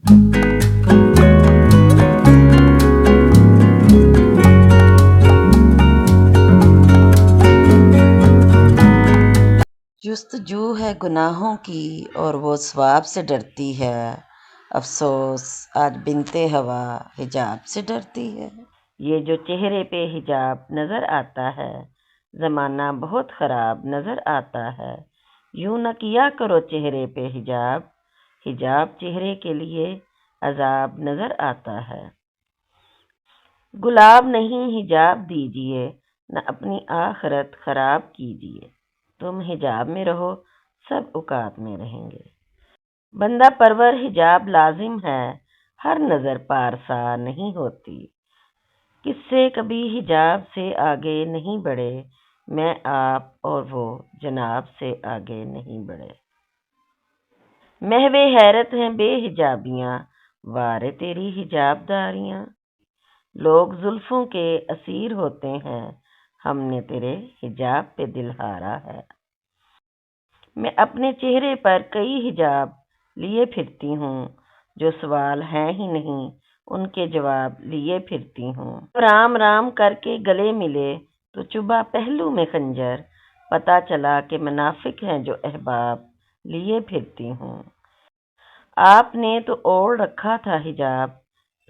جستجو ہے گناہوں کی اور وہ ثواب سے ڈرتی ہے، افسوس آج بنت ہوا حجاب سے ڈرتی ہے۔ یہ جو چہرے پہ حجاب نظر آتا ہے، زمانہ بہت خراب نظر آتا ہے۔ یوں نہ کیا کرو چہرے پہ حجاب، حجاب چہرے کے لیے عذاب نظر آتا ہے۔ گلاب نہیں حجاب دیجیے، نہ اپنی آخرت خراب کیجیے۔ تم حجاب میں رہو، سب اوقات میں رہیں گے۔ بندہ پرور حجاب لازم ہے، ہر نظر پارسا نہیں ہوتی۔ کس سے کبھی حجاب سے آگے نہیں بڑھے، میں آپ اور وہ جناب سے آگے نہیں بڑھے۔ محو حیرت ہیں بے حجابیاں، وارے تیری حجاب داریاں۔ لوگ زلفوں کے اسیر ہوتے ہیں، ہم نے تیرے حجاب پہ دل ہارا ہے۔ میں اپنے چہرے پر کئی حجاب لیے پھرتی ہوں، جو سوال ہیں ہی نہیں ان کے جواب لیے پھرتی ہوں۔ رام رام کر کے گلے ملے تو چبھا پہلو میں خنجر، پتہ چلا کہ منافق ہیں جو احباب لیے پھرتی ہوں۔ آپ نے تو اوڑھ رکھا تھا حجاب،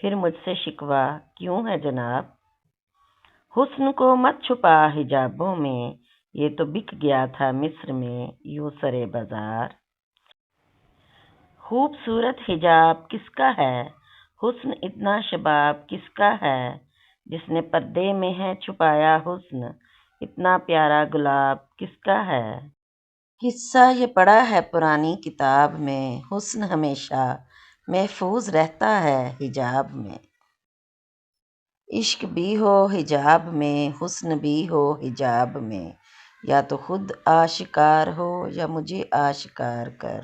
پھر مجھ سے شکوہ کیوں ہے جناب؟ حسن کو مت چھپا حجابوں میں، یہ تو بک گیا تھا مصر میں یوں سرے بازار۔ خوبصورت حجاب کس کا ہے، حسن اتنا شباب کس کا ہے، جس نے پردے میں ہے چھپایا حسن، اتنا پیارا گلاب کس کا ہے۔ قصہ یہ پڑھا ہے پرانی کتاب میں، حسن ہمیشہ محفوظ رہتا ہے حجاب میں۔ عشق بھی ہو حجاب میں، حسن بھی ہو حجاب میں، یا تو خود آشکار ہو یا مجھے آشکار کر۔